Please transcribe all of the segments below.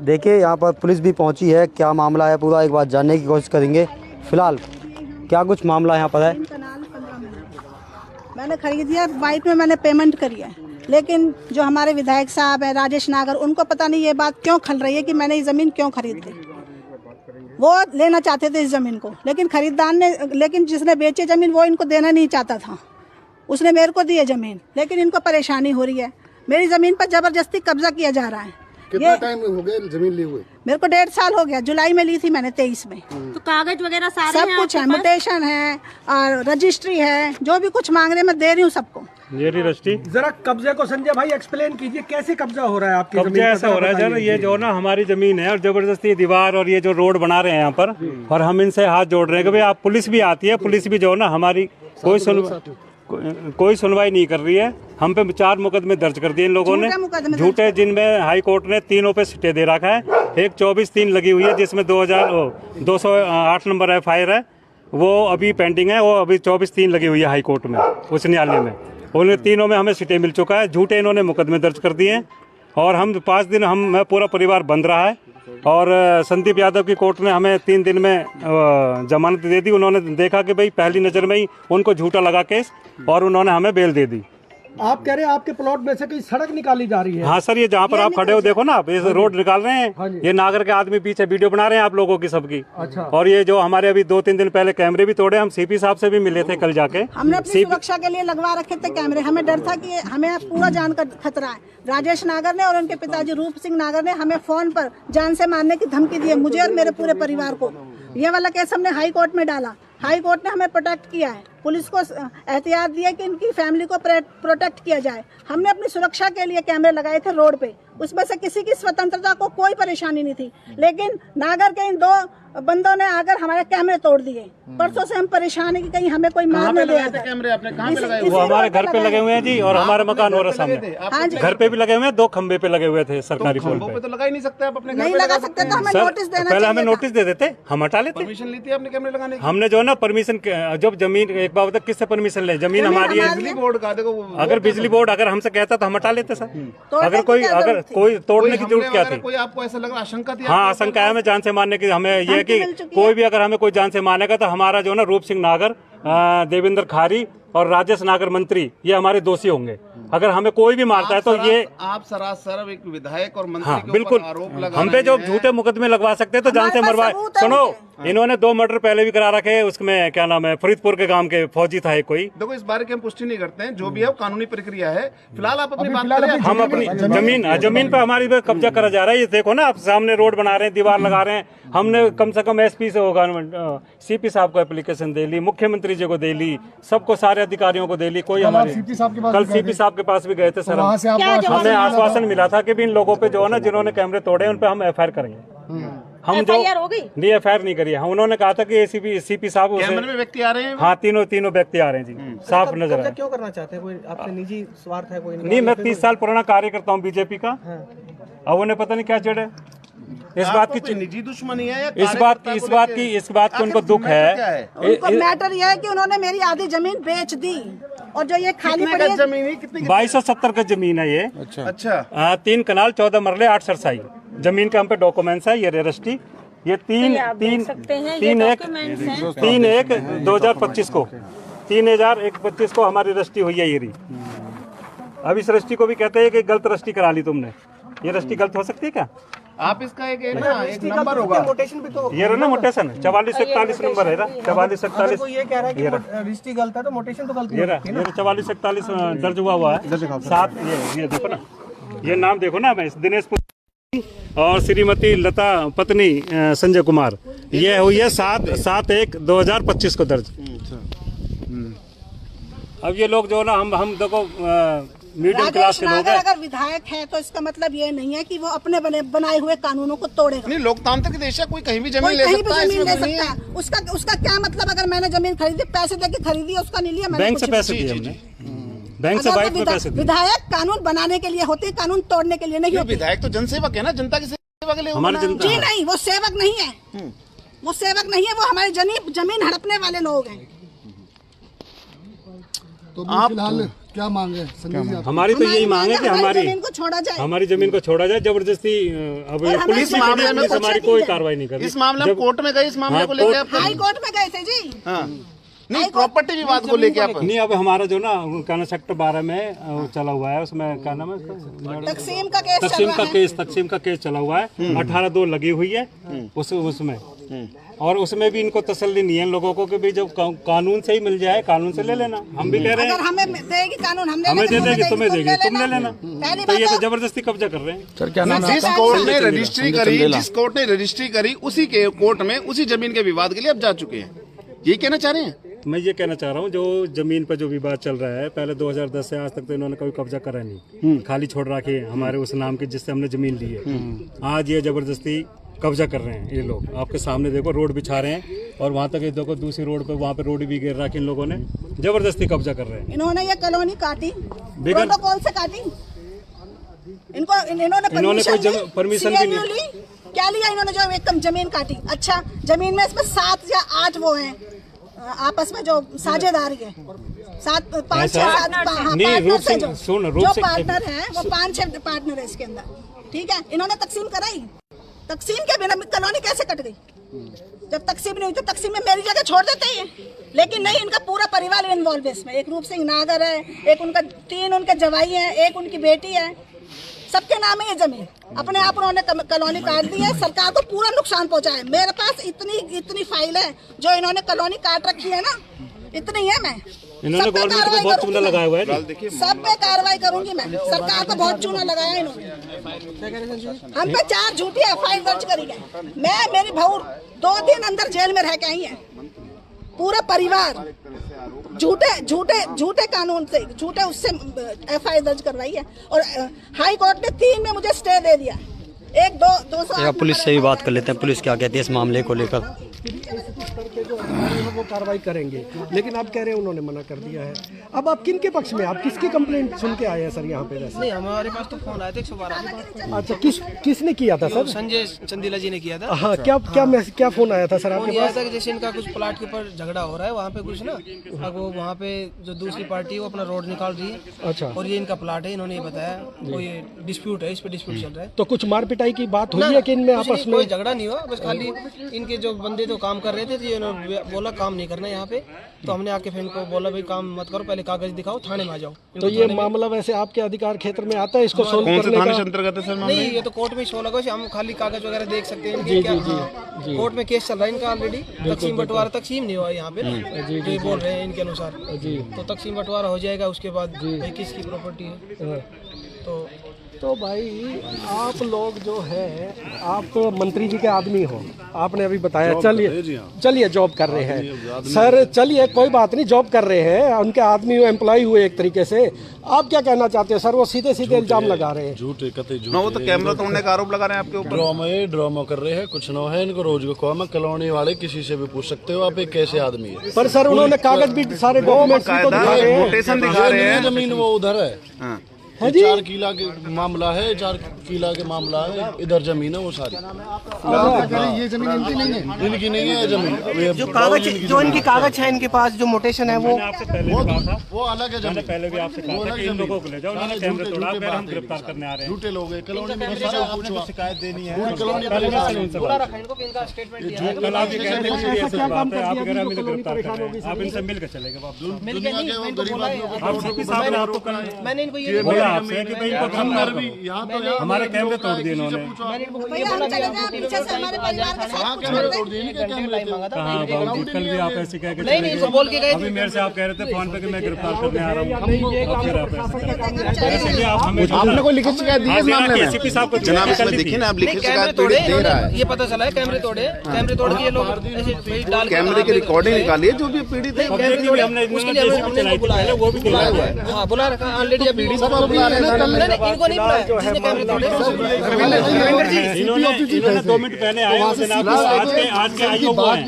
देखिए यहाँ पर पुलिस भी पहुंची है, क्या मामला है पूरा एक बार जानने की कोशिश करेंगे। फिलहाल क्या कुछ मामला यहाँ पर है? मैंने खरीद दिया, वाइट में मैंने पेमेंट करी है, लेकिन जो हमारे विधायक साहब हैं राजेश नागर, उनको पता नहीं ये बात क्यों खल रही है कि मैंने ये ज़मीन क्यों खरीद ली। वो लेना चाहते थे इस ज़मीन को, लेकिन खरीदार ने, लेकिन जिसने बेचे ज़मीन वो इनको देना नहीं चाहता था, उसने मेरे को दी है ज़मीन, लेकिन इनको परेशानी हो रही है। मेरी ज़मीन पर ज़बरदस्ती कब्जा किया जा रहा है। कितना टाइम हो गया ज़मीन ली हुई? मेरे को 1.5 साल हो गया, जुलाई में ली थी मैंने 23 में। तो कागज वगैरह सारे सब कुछ है, म्यूटेशन है और रजिस्ट्री है, जो भी कुछ मांग रहे मैं दे रही हूँ सबको। ये रजिस्ट्री जरा कब्जे को संजय भाई एक्सप्लेन कीजिए, कैसे कब्जा हो रहा है आपकी कब्जा जमीन? ऐसा हो रहा है सर, ये जो ना हमारी जमीन है और जबरदस्ती दीवार और ये जो रोड बना रहे हैं यहाँ पर, और हम इनसे हाथ जोड़ रहे हैं कि भाई आप, पुलिस भी आती है, पुलिस भी जो ना हमारी कोई सुनवाई नहीं कर रही है। हम पे 4 मुकदमे दर्ज कर दिए इन लोगों ने, झूठे, जिनमें हाई कोर्ट ने 3 पे स्टे दे रखा है। एक 24/3 लगी हुई है जिसमें 208 नंबर FIR है, वो अभी पेंडिंग है। वो अभी 24/3 लगी हुई है हाई कोर्ट में, उच्च न्यायालय में। उन तीनों में हमें स्टे मिल चुका है। झूठे इन्होंने मुकदमे दर्ज कर दिए हैं और हम 5 दिन मैं पूरा परिवार बंद रहा है। और संदीप यादव की कोर्ट ने हमें 3 दिन में जमानत दे दी। उन्होंने देखा कि भाई पहली नज़र में ही उनको झूठा लगा केस, और उन्होंने हमें बेल दे दी। आप कह रहे हैं आपके प्लॉट में से कहीं सड़क निकाली जा रही है? हाँ सर, ये जहाँ पर आप खड़े हो देखो ना आप, ये रोड निकाल रहे हैं। ये नागर के आदमी पीछे वीडियो बना रहे हैं आप लोगों की सबकी। अच्छा। और ये जो हमारे अभी 2-3 दिन पहले कैमरे भी तोड़े, हम CP साहब से भी मिले थे कल जाके। हमने अपनी सुरक्षा के लिए लगवा रखे थे कैमरे, हमें डर था कि हमें पूरा जान का खतरा है। राजेश नागर ने और उनके पिताजी रूप सिंह नागर ने हमें फोन पर जान से मारने की धमकी दी है, मुझे और मेरे पूरे परिवार को। ये वाला केस हमने हाई कोर्ट में डाला, हाई कोर्ट ने हमें प्रोटेक्ट किया है, पुलिस को एहतियात दिया कि इनकी फैमिली को प्रोटेक्ट किया जाए। हमने अपनी सुरक्षा के लिए कैमरे लगाए थे रोड पे, उसमें से किसी की स्वतंत्रता को कोई परेशानी नहीं थी, लेकिन नागर के इन 2 बंदों ने आकर हमारे कैमरे तोड़ दिए। परसों से हम परेशान है कि कहीं हमें कोई मार न दे। कैमरे आपने कहाँ पे लगाए? वो हमारे घर पे लगे हुए हैं जी, और हमारे मकान और सामने घर पे भी लगे हुए हैं। 2 खंबे पे लगे हुए थे सरकारी पोल पे। तो लगा ही नहीं सकते आप अपने घर नहीं लगा सकते तो हमें नोटिस देना पहले हमें नोटिस दे देते, हम हटा लेते। परमिशन ली थी आपने कैमरे लगाने की? हमने जो है ना परमिशन, जब जमीन एक बार तक किससे परमिशन ले, जमीन हमारी है। बिजली बोर्ड का देखो, अगर बिजली बोर्ड अगर हमसे कहता तो हम हटा लेते सर। अगर कोई तोड़ने की जरूरत क्या थी? कोई आपको ऐसा लग रहा आशंका थी? हाँ, आशंका है हमें जान से मारने की। हमें यह है कि कोई भी अगर हमें कोई जान से मारेगा तो हमारा जो ना रूप सिंह नागर, देवेंद्र खारी और राजेश नागर मंत्री, ये हमारे दोषी होंगे। अगर हमें कोई भी मारता है तो ये आप सरासर एक विधायक और मंत्री हाँ, के बिल्कुल ऊपर आरोप लगा हम पे जो झूठे मुकदमे लगवा सकते हैं तो जान से मरवाए। सुनो, इन्होंने 2 मर्डर पहले भी करा रखे हैं। उसमें क्या नाम है, फरीदपुर के गांव के फौजी था एक कोई। देखो, इस बारे की हम पुष्टि नहीं करते हैं, जो भी है वो कानूनी प्रक्रिया है। फिलहाल आप अपनी बात करें। हम अपनी जमीन पे हमारी पे कब्जा करा जा रहा है। ये देखो ना, आप सामने रोड बना रहे हैं, दीवार लगा रहे हैं। हमने कम से कम SP से होगा, CP साहब को एप्लीकेशन दे ली, मुख्यमंत्री जी को दे ली, सबको, सारे अधिकारियों को दे ली। कोई हमारे कल CP साहब के पास भी गए थे सर। हमें आश्वासन मिला था कि इन लोगों पे जो है ना, जिन्होंने कैमरे तोड़े उन पे हम FIR करेंगे। हम जो नहीं, FIR नहीं करी है। उन्होंने कहा था कि CP साहब कैमरे में व्यक्ति आ रहे हैं। हाँ, तीनों व्यक्ति आ रहे हैं जी, साफ नजर आ रहा है। क्यों करना चाहते हैं? कोई आपसे निजी स्वार्थ है? कोई नहीं, मैं 30 साल पुराना कार्यकर्ता हूँ BJP का। अब उन्हें पता नहीं क्या चिढ़ है इस बात की, निजी दुश्मनी है या इस बात की उनको दुख है। उनको मैटर यह है कि उन्होंने मेरी आधी जमीन बेच दी, और जो ये खाली पड़ी है जमीन है कितनी? 2270 का जमीन है ये। अच्छा। 3 कनाल 14 मरले 8 सरसाई जमीन के हम पे डॉक्यूमेंट्स है। ये रजिस्ट्री, ये 3/1/2025 को 3/1/25 को हमारी रजिस्ट्री हुई है। ये रही। अब इस रजिस्ट्री को भी कहते हैं कि गलत रजिस्ट्री करा ली तुमने। ये रजिस्ट्री गलत हो सकती है क्या? आप इसका एक नंबर होगा, ये रहा ना मोटेशन, 4441 नंबर है ना, 4441। ये कह रहा है कि रजिस्ट्री गलत है तो मोटेशन तो गलत ये 4441 दर्ज हुआ है। साथ ये देखो ना, ये नाम देखो ना, मैं दिनेश और श्रीमती लता पत्नी संजय कुमार, ये हुई है 7/1/2025 को दर्ज। अब ये लोग जो ना, हम देखो मीडियम क्लास के लोग हैं। अगर विधायक है तो इसका मतलब ये नहीं है कि वो अपने बनाए हुए कानूनों को तोड़ेगा। नहीं, लोकतांत्रिक देश है, कोई कहीं भी जमीन ले सकता है। उसका क्या मतलब? अगर मैंने जमीन खरीदी, पैसे देके खरीदी, उसका नहीं लिया मैंने, बैंक से पैसे दिए हमने, बैंक से बाइक में पैसे दिए। विधायक कानून बनाने के लिए होते, कानून तोड़ने के लिए नहीं होते। विधायक तो जनसेवक है ना, जनता की सेवा के लिए। हमारी जनता जी नहीं, वो सेवक नहीं है, वो सेवक नहीं है, वो हमारी जमीन हड़पने वाले लोग हैं। तो आप क्या मांग है संजय जी? हमारी तो यही मांग है कि जमीन को छोड़ा जाए, हमारी जमीन को छोड़ा जाए जबरदस्ती। अब ये पुलिस हमारी कोई कार्रवाई नहीं कर रही। इस मामले में कोर्ट में गए, इस मामले को लेकर आप हाई कोर्ट में गए थे जी। हाँ नहीं, प्रॉपर्टी विवाद को लेके आप नहीं, अब हमारा जो ना क्या सेक्टर 12 में चला हुआ है, उसमें क्या नाम है, तकसीम का केस तकसीम का केस चला हुआ है। 18/2 लगी हुई है उसमें, और उसमें भी इनको तसल्ली नहीं है लोगों को कि भाई जब कानून से ही मिल जाए, कानून से ले लेना। हम भी कह रहे हैं अगर हमें देगी कानून, हमें दे देगी, तुम्हें देगी, तुम ले लेना। तो ये तो जबरदस्ती कब्जा कर रहे हैं। सर क्या नाम है? जिस कोर्ट ने रजिस्ट्री करी, जिस कोर्ट ने रजिस्ट्री करी, उसी के कोर्ट में उसी जमीन के विवाद के लिए अब जा चुके हैं, ये कहना चाह रहे हैं? मैं ये कहना चाह रहा हूँ, जो जमीन पर जो विवाद चल रहा है, पहले 2010 से आज तक तो इन्होंने कोई कब्जा करा नहीं, खाली छोड़ रखी है हमारे उस नाम की जिससे हमने जमीन ली है। आज ये जबरदस्ती कब्जा कर रहे हैं ये लोग। आपके सामने देखो, रोड बिछा रहे हैं, और वहाँ तक देखो दूसरी रोड पे, वहाँ पे रोड भी गिर रखी इन लोगों ने, जबरदस्ती कब्जा कर रहे हैं। इन्होंने ये कॉलोनी काटी, प्रोटोकॉल से काटी, इन्होंने कोई परमिशन भी नहीं क्या लिया इन्होंने, जो एकदम जमीन काटी। अच्छा, जमीन में इसमें 7 या 8 वो हैं आपस में जो साझेदारी है, 5-6 जो पार्टनर है, वो 5-6 पार्टनर है इसके अंदर। ठीक है, इन्होंने तकसीम कराई, तकसीम के बिना कॉलोनी कैसे कट गई? जब तकसीम नहीं हुई तो तकसीम में मेरी जगह छोड़ देते हैं, लेकिन नहीं, इनका पूरा परिवार इन्वॉल्व है इसमें। एक रूप सिंह नागर है, एक उनका 3 उनके जवाई हैं, एक उनकी बेटी है, सबके नाम है ये जमीन। अपने आप उन्होंने कॉलोनी काट दी है, सरकार को पूरा नुकसान पहुंचा है। मेरे पास इतनी फाइल है जो इन्होंने कॉलोनी काट रखी है ना, इतनी है। मैं इन्होंने गवर्नमेंट को बहुत चूना लगाया हुआ है, सब पे कार्रवाई करूंगी मैं। सरकार को बहुत चूना लगाया इन्होंने। हम पे 4 झूठी FIR दर्ज करी है। मैं, मेरी बहू 2 दिन अंदर जेल में रह के आई है, पूरा परिवार झूठे कानून से, झूठे उससे FIR दर्ज करवाई है। और हाई कोर्ट ने 3 में मुझे स्टे दे दिया। 1-2 पुलिस से भी बात कर लेते हैं, पुलिस क्या कहती है इस मामले को लेकर। वो कार्रवाई करेंगे, लेकिन आप कह रहे हैं उन्होंने मना कर दिया है। अब आप किन के पक्ष में, आप किसकी कंप्लेंट सुन के आए हैं सर यहाँ पे? वैसे नहीं, हमारे पास तो फोन आया था 112। अच्छा, किसने किया था सर? संजय चंदीला जी ने किया था। हाँ, क्या फोन आया था सर आपके फोन पास? आया था कि जैसे इनका कुछ प्लाट के ऊपर झगड़ा हो रहा है, वहाँ पे कुछ ना, अब वो वहाँ पे जो दूसरी पार्टी है वो अपना रोड निकाल रही है। अच्छा, और ये इनका प्लाट है, इन्होंने ये बताया, कोई डिस्प्यूट है, इस पे डिस्प्यूट चल रहा है। तो कुछ मार पिटाई की बात हुई है कि इनमें आपस में? कोई झगड़ा नहीं हुआ, बस खाली इनके जो बंदे तो काम कर रहे थे, तो इन्होंने बोला काम नहीं करना यहाँ पे। तो हमने आके फिर इनको बोला भाई काम मत करो, पहले कागज दिखाओ, थाने में आ जाओ। तो ये मामला वैसे आपके अधिकार क्षेत्र में आता है, इसको सोल्व करने का? अंतर्गत है सर मामला? नहीं, ये तो कोर्ट में शो लगा, हम खाली कागज वगैरह देख सकते हैं। जी, कोर्ट में केस चल रहा है इनका ऑलरेडी। तकसीम बंटवारा तकसीम नहीं हुआ यहाँ पे ना, जो ये बोल रहे हैं इनके अनुसार। जी, तो तकसीम बंटवारा हो जाएगा, उसके बाद किसकी प्रॉपर्टी है। तो भाई आप लोग जो है, आप मंत्री जी के आदमी हो, आपने अभी बताया, चलिए जॉब कर रहे हैं सर, चलिए कोई बात नहीं, जॉब कर रहे हैं, उनके आदमी एम्प्लॉय हुए एक तरीके से। आप क्या कहना चाहते हैं सर? वो सीधे इल्जाम लगा रहे हैं, झूठे कतई झूठे। वो तो कैमरा तोड़ने का आरोप लगा रहे हैं आपके ऊपर। ड्रामा कर रहे हैं, कुछ न है इनको रोज को काम है। कॉलोनी वाले किसी से भी पूछ सकते हो आप, एक कैसे आदमी है। पर सर उन्होंने कागज भी सारे डॉक्यूमेंट्स भी तो दिखा रहे हैं। नोटेशन दिखा रहे हैं, जमीन वो उधर है। 4 किला के मामला है, 4 किला के मामला है, इधर जमीन है वो सारी। ये जमीन इनकी नहीं है? इनकी नहीं है जमीन। जो कागज, जो इनकी कागज है इनके पास, जो मोटेशन है वो आपसे पहले भी कहा था, वो अलग है जमीन। पहले भी आपसे कहा था कि इन लोगों को ले जाओ, उन्होंने कैमरे तोड़ा, फिर हम गिरफ्तार करने आ रहे हैं। झूठे लोग हैं, कॉलोनी में शिकायत देनी है, कॉलोनी पहले से उनसे पूरा रखा इनको कि इनका स्टेटमेंट दिया है। कल आप ये कहते हैं कि ऐसी बात है, आप अगर हमें गिरफ्तार कर रहे हैं, आप इनसे मिलकर चलेगा वापस। मिल के नहीं, मैं इनको बोला है, आप सीपी साहब ने आपको कल मैंने इनको ये बोला आपसे कि भाई इनको गिरफ्तार करो। यहाँ तो हमारे कैमरे तोड़ दिए इन्होंने। मैंने इनको ये भैया बोला हम चले जाए, पीछे से हमारे परिवार का सब कुछ छोड़ दें। टाइम मांगा था। हाँ बाबू, कल भी आप ऐसे कह के नहीं, चले इनको बोल के गए अभी मेरे से आप कह रहे थे फोन पे कि मैं गिरफ्तार करने आ रहा हूँ, नहीं, ये और फिर आप ऐसे कर रहे हैं। चले इसलिए आप हमें आपने कोई लिखित शिकायत दी है इस मामले में? एसीपी साहब को जनाब इसमें देखिए ना, आप नहीं, लिखित कैमरे शिकायत तोड़े पीड़ित दे रहा है। ये पता चला है, कैमरे तोड़े के ये लोग ऐसे फेस डाल के कैमरे की रिकॉर्डिंग निकाली है, जो भी पीड़ित है। हमने उसके लिए हमने बुलाया, वो भी दिलाया हुआ है। हाँ, बुला रखा ऑलरेडी। अभी बुला रहे हैं कल। इनको नहीं बुलाया जिसने कैमरे तोड़े। इन्होंने 2 मिनट पहले आए आज के आयोग हैं,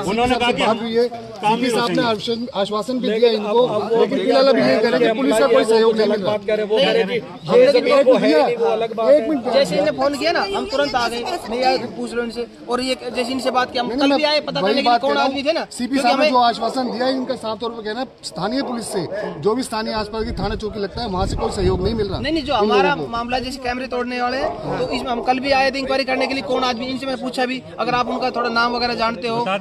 उन्होंने कहा कि हम साहब ने आश्वासन भी दिया इनको, लेकिन फिलहाल अभी ये कह रहे हैं कि पुलिस का कोई सहयोग नहीं मिल रहा। एक मिनट, जैसे इन्हें फोन किया ना हम तुरंत आ गए, नहीं आए पूछ लो इनसे, और ये जैसे इनसे बात किया हम कल भी आए पता करने के लिए कौन आदमी थे ना। सीपी साहब ने जो आश्वासन दिया है इनका साफ तौर पर कहना है स्थानीय पुलिस से, जो भी स्थानीय आसपास की थाना चौकी लगता है वहाँ से कोई सहयोग नहीं मिल रहा। नहीं जो हमारा मामला जैसे कैमरे तोड़ने वाले हैं तो इसमें हम कल भी आए थे इंक्वायरी करने के लिए, कौन आदमी, इनसे मैं पूछा भी अगर आप उनका थोड़ा नाम वगैरह जानते हो, हाँ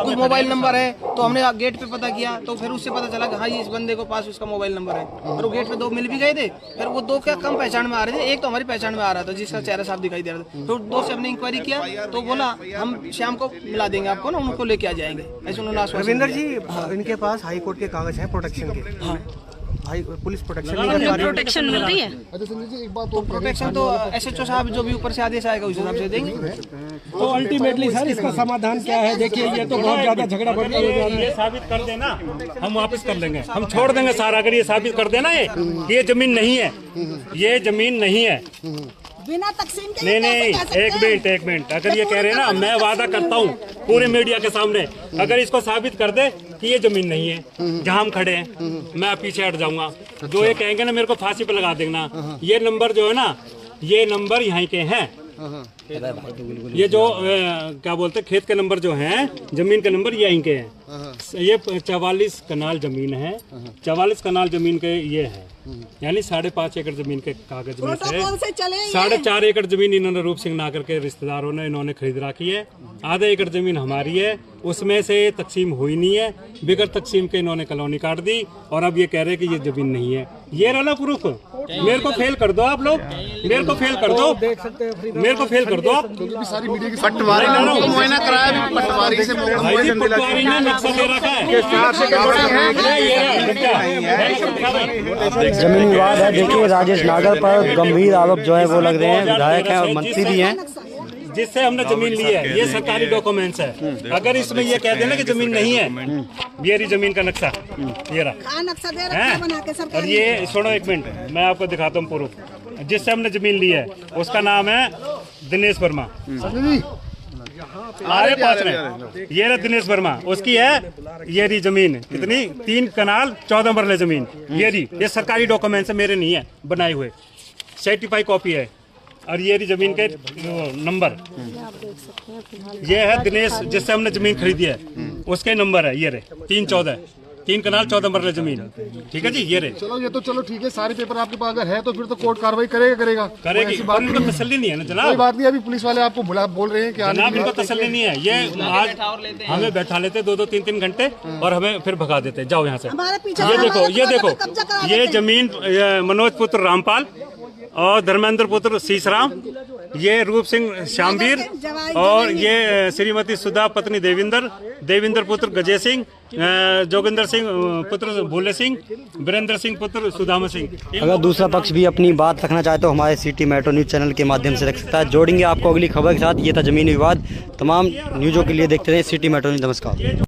कुछ मोबाइल नंबर है, तो हमने गेट पे पता किया तो फिर उससे पता चला कि हाँ ये इस बंदे को पास उसका मोबाइल नंबर है, और वो गेट पे 2 मिल भी गए थे। फिर वो 2 क्या कम पहचान में आ रहे थे, एक तो हमारी पहचान में आ रहा था जिसका चेहरा साफ दिखाई दे रहा था, तो 2 से हमने इंक्वायरी किया तो बोला हम शाम को मिला देंगे आपको ना, उनको लेके आ जाएंगे, ऐसे उन्होंने आश्वासन। रविंदर जी इनके पास हाई कोर्ट के कागज हैं प्रोटेक्शन के। हाँ हाई पुलिस प्रोटेक्शन मिल रही है। अच्छा संजय जी एक बात और, प्रोटेक्शन तो एसएचओ साहब जो भी ऊपर से आदेश आएगा उस हिसाब से देंगे। तो अल्टीमेटली सर इसका समाधान क्या है? देखिए ये तो बहुत ज्यादा झगड़ा बढ़ रहा है। ये साबित कर देना हम वापस कर लेंगे, हम छोड़ देंगे सारा, अगर ये साबित कर देना ये जमीन नहीं है, ये जमीन नहीं है। बिना तकसीम के नहीं एक मिनट अगर ये कह रहे हैं ना, मैं वादा करता हूँ पूरे मीडिया के सामने, अगर इसको साबित कर दे कि ये जमीन नहीं है जहाँ हम खड़े हैं, मैं पीछे हट जाऊंगा। जो ये कहेंगे ना मेरे को फांसी पे लगा देना, ये नंबर जो है ना, ये नंबर यहाँ के हैं, ये जो क्या बोलते हैं खेत के नंबर जो हैं, जमीन के नंबर यहीं के हैं। ये 44 कनाल जमीन है, 44 कनाल जमीन के ये है, यानी 5.5 एकड़ जमीन के कागज में से 4.5 एकड़ जमीन इन्होंने रूप सिंह नागर के रिश्तेदारों ने इन्होंने खरीद रखी है, आधा एकड़ जमीन हमारी है, उसमें से तकसीम हुई नहीं है, बगैर तकसीम के इन्होंने कॉलोनी काट दी, और अब ये कह रहे हैं कि ये जमीन नहीं है। ये रहा प्रूफ, मेरे को फेल कर दो आप लोग, मेरे को फेल कर दो, मेरे को फेल कर दो आप। पटवारी ने मुआयना कराया, पटवारी से पटवारी ने नक्शा दे रखा है। जमीन विवाद है। देखिए राजेश नागर पर गंभीर आरोप जो है वो लग रहे हैं, विधायक हैं और मंत्री भी हैं। जिससे हमने जमीन ली है, ये सरकारी डॉक्यूमेंट्स है, अगर इसमें ये कह देना कि जमीन नहीं है, ये रही जमीन का नक्शा, ये रहा नक्शा दे रखा है बना के सब। और ये सुनो एक मिनट, मैं आपको दिखाता हूँ प्रूफ, जिससे हमने जमीन ली है उसका नाम है दिनेश वर्मा, हमारे पास में ये रहा दिनेश वर्मा, उसकी है ये रही जमीन, कितनी 3 कनाल 14 मरले जमीन, ये रही, ये सरकारी डॉक्यूमेंट्स है, मेरे नहीं है, बनाए हुए सर्टिफाई कॉपी है, और ये रही जमीन के नंबर, ये है दिनेश जिससे हमने जमीन खरीदी है, उसके नंबर है, ये रहे 3 कनाल 14 मरले जमीन, ठीक है जी, ये रहे। चलो ये तो चलो ठीक है, सारे पेपर आपके पास अगर है तो फिर तो कोर्ट कार्रवाई करेगी, ऐसी बात नहीं, तसल्ली नहीं है ना जनाब, कोई बात नहीं। अभी पुलिस वाले आपको बोल रहे हैं कि जनाब इनको तसल्ली नहीं है, ये आज हमें बैठा लेते 2-2, 3-3 घंटे और हमें फिर भगा देते, जाओ यहाँ से। ये देखो ये जमीन मनोज पुत्र रामपाल और धर्मेंद्र पुत्र शीशराम, ये रूप सिंह श्यामवीर, और ये श्रीमती सुधा पत्नी देविंदर पुत्र गजय सिंह, जोगिंदर सिंह पुत्र भोले सिंह, वीरेंद्र सिंह पुत्र सुदामा सिंह। अगर दूसरा पक्ष भी अपनी बात रखना चाहे तो हमारे सिटी मेट्रो न्यूज़ चैनल के माध्यम से रख सकता है। जोड़ेंगे आपको अगली खबर के साथ। ये था जमीनी विवाद। तमाम न्यूज़ों के लिए देखते रहे सिटी मेट्रो न्यूज़। नमस्कार।